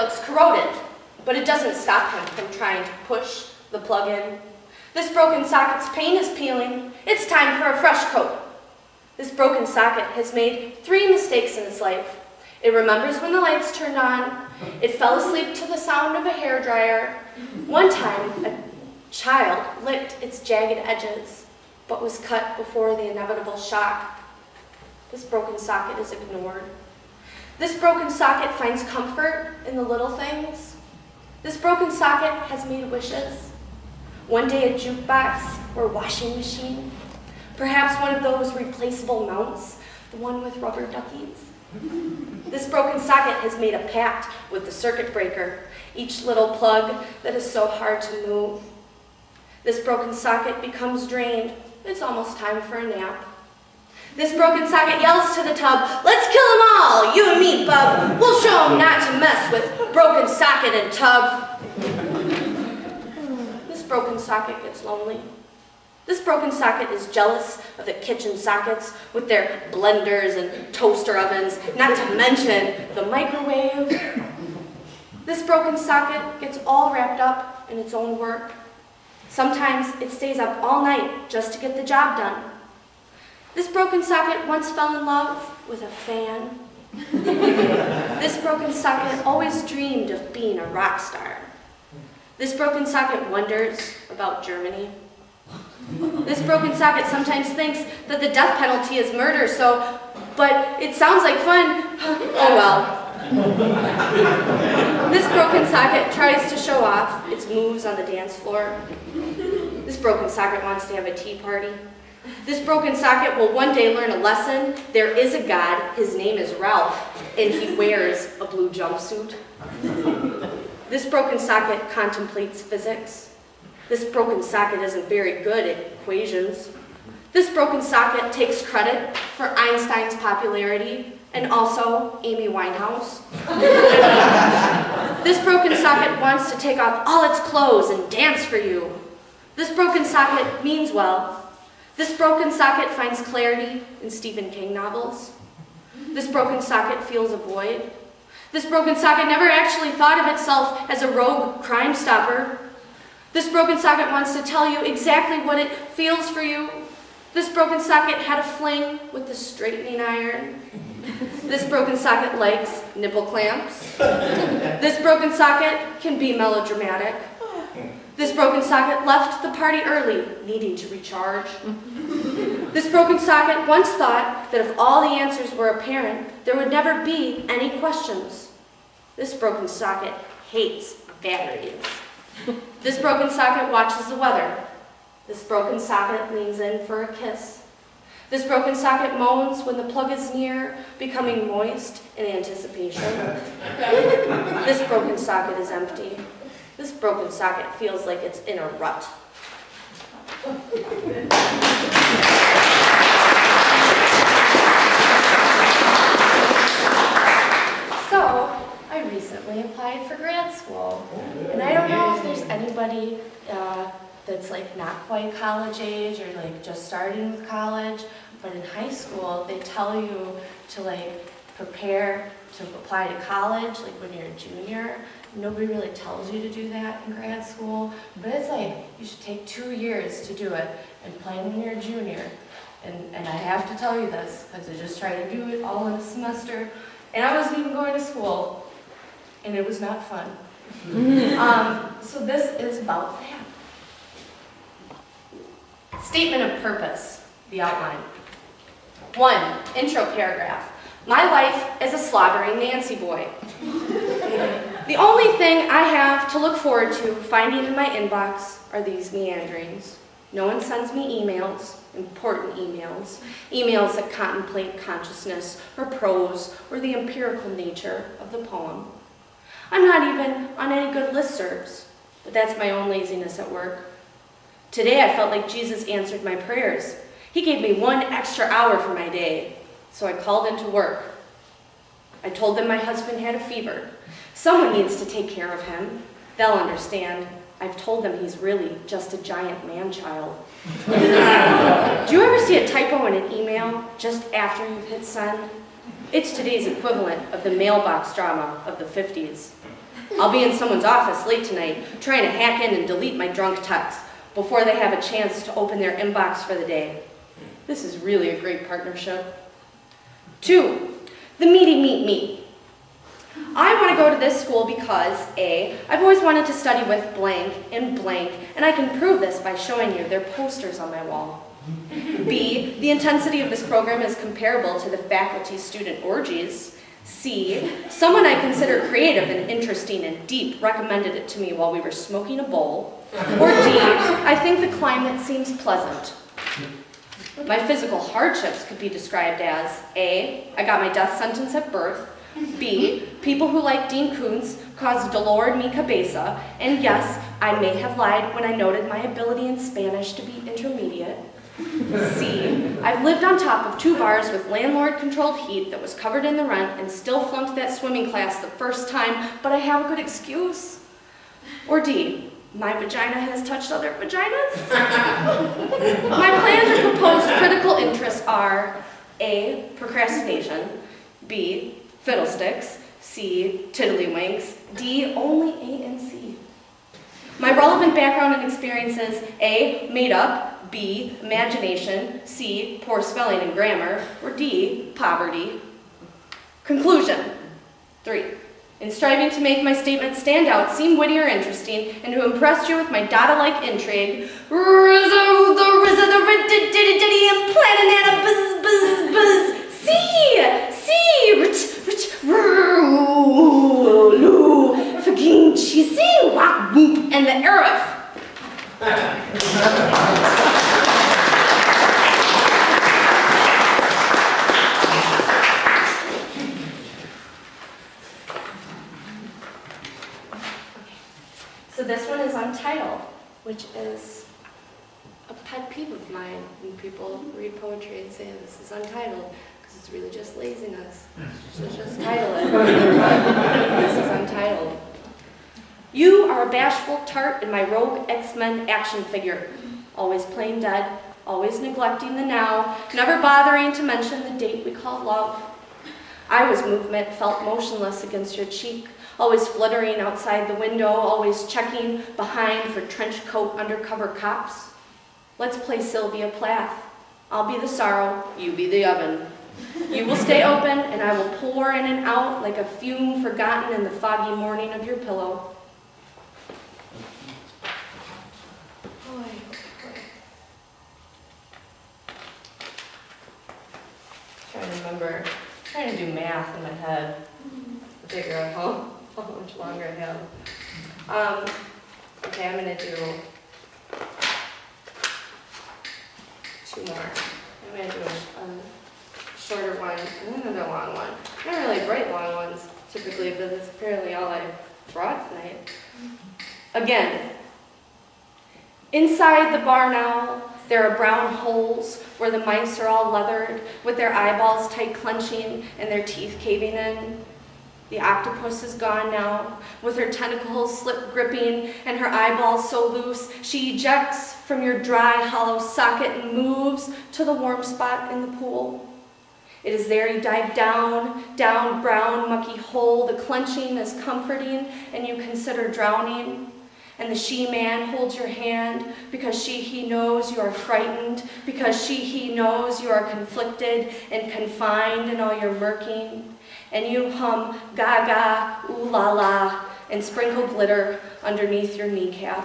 looks corroded, but it doesn't stop him from trying to push the plug in. This broken socket's paint is peeling. It's time for a fresh coat. This broken socket has made 3 mistakes in its life. It remembers when the lights turned on. It fell asleep to the sound of a hairdryer. One time, a child licked its jagged edges, but was cut before the inevitable shock. This broken socket is ignored. This broken socket finds comfort in the little things. This broken socket has made wishes. One day a jukebox or washing machine. Perhaps one of those replaceable mounts, the one with rubber duckies. This broken socket has made a pact with the circuit breaker, each little plug that is so hard to move. This broken socket becomes drained. It's almost time for a nap. This broken socket yells to the tub, "Let's kill them all, you and me, bub. We'll show them not to mess with broken socket and tub." This broken socket gets lonely. This broken socket is jealous of the kitchen sockets with their blenders and toaster ovens, not to mention the microwave. This broken socket gets all wrapped up in its own work. Sometimes it stays up all night just to get the job done. This broken socket once fell in love with a fan. This broken socket always dreamed of being a rock star. This broken socket wonders about Germany. This broken socket sometimes thinks that the death penalty is murder, but it sounds like fun. Oh well. This broken socket tries to show off its moves on the dance floor. This broken socket wants to have a tea party. This broken socket will one day learn a lesson. There is a God, his name is Ralph, and he wears a blue jumpsuit. This broken socket contemplates physics. This broken socket isn't very good at equations. This broken socket takes credit for Einstein's popularity and also Amy Winehouse. This broken socket wants to take off all its clothes and dance for you. This broken socket means well. This broken socket finds clarity in Stephen King novels. This broken socket feels a void. This broken socket never actually thought of itself as a rogue crime stopper. This broken socket wants to tell you exactly what it feels for you. This broken socket had a fling with the straightening iron. This broken socket likes nipple clamps. This broken socket can be melodramatic. This broken socket left the party early, needing to recharge. This broken socket once thought that if all the answers were apparent, there would never be any questions. This broken socket hates batteries. This broken socket watches the weather. This broken socket leans in for a kiss. This broken socket moans when the plug is near, becoming moist in anticipation. This broken socket is empty. This broken socket feels like it's in a rut. So, I recently applied for grad school, and I don't know if there's anybody that's like not quite college age or like just starting with college, but in high school they tell you to like prepare to apply to college like when you're a junior. Nobody really tells you to do that in grad school, but it's like you should take 2 years to do it and plan when you're a junior. And I have to tell you this because I just tried to do it all in a semester, and I wasn't even going to school, and it was not fun. So this is about that. Statement of purpose, the outline. 1, intro paragraph. My life as a slobbering Nancy boy. The only thing I have to look forward to finding in my inbox are these meanderings. No one sends me emails, important emails, emails that contemplate consciousness or prose or the empirical nature of the poem. I'm not even on any good listservs, but that's my own laziness at work. Today I felt like Jesus answered my prayers. He gave me 1 extra hour for my day, so I called into work. I told them my husband had a fever. Someone needs to take care of him. They'll understand. I've told them he's really just a giant man-child. Do you ever see a typo in an email just after you've hit send? It's today's equivalent of the mailbox drama of the 50s. I'll be in someone's office late tonight, trying to hack in and delete my drunk texts before they have a chance to open their inbox for the day. This is really a great partnership. 2, the meaty meet. I want to go to this school because A, I've always wanted to study with blank and blank, and I can prove this by showing you their posters on my wall. B, the intensity of this program is comparable to the faculty-student orgies. C, someone I consider creative and interesting and deep recommended it to me while we were smoking a bowl. Or D, I think the climate seems pleasant. My physical hardships could be described as A, I got my death sentence at birth. B, people who like Dean Koontz caused dolor en mi cabeza, and yes, I may have lied when I noted my ability in Spanish to be intermediate. C, I've lived on top of 2 bars with landlord-controlled heat that was covered in the rent and still flunked that swimming class the first time, but I have a good excuse. Or D, my vagina has touched other vaginas? My planned or proposed critical interests are A, procrastination, B, fiddlesticks, C, tiddlywinks, D, only A and C. My relevant background and experiences: A, made up, B, imagination, C, poor spelling and grammar, or D, poverty. Conclusion. 3. In striving to make my statement stand out, seem witty or interesting, and to impress you with my Dada-like intrigue, Rizzo, the riddy-diddy-diddy, and planet buzz, buzz, buzz, Lou, fucking cheesy, wop, boop, and the Arif. So this one is Untitled, which is a pet peeve of mine when people read poetry and say this is untitled, because it's really just laziness. So just title it. This is Untitled. You are a bashful tart in my rogue X-Men action figure, always playing dead, always neglecting the now, never bothering to mention the date we call love. I was movement, felt motionless against your cheek, always fluttering outside the window, always checking behind for trench coat undercover cops. Let's play Sylvia Plath. I'll be the sorrow, you be the oven. You will stay open, and I will pour in and out like a fume forgotten in the foggy morning of your pillow. Trying to do math in my head to figure out how much longer I have. Okay, I'm going to do 2 more. I'm going to do a shorter one and then another long one. Not really bright long ones typically, but that's apparently all I brought tonight. Again, inside the barn owl, there are brown holes where the mice are all leathered, with their eyeballs tight clenching and their teeth caving in. The octopus is gone now, with her tentacles slip gripping and her eyeballs so loose, she ejects from your dry, hollow socket and moves to the warm spot in the pool. It is there you dive down, brown, mucky hole. The clenching is comforting, and you consider drowning. And the she-man holds your hand because he knows you are frightened, because he knows you are conflicted and confined in all your murking. And you hum gaga, ooh la la, and sprinkle glitter underneath your kneecap.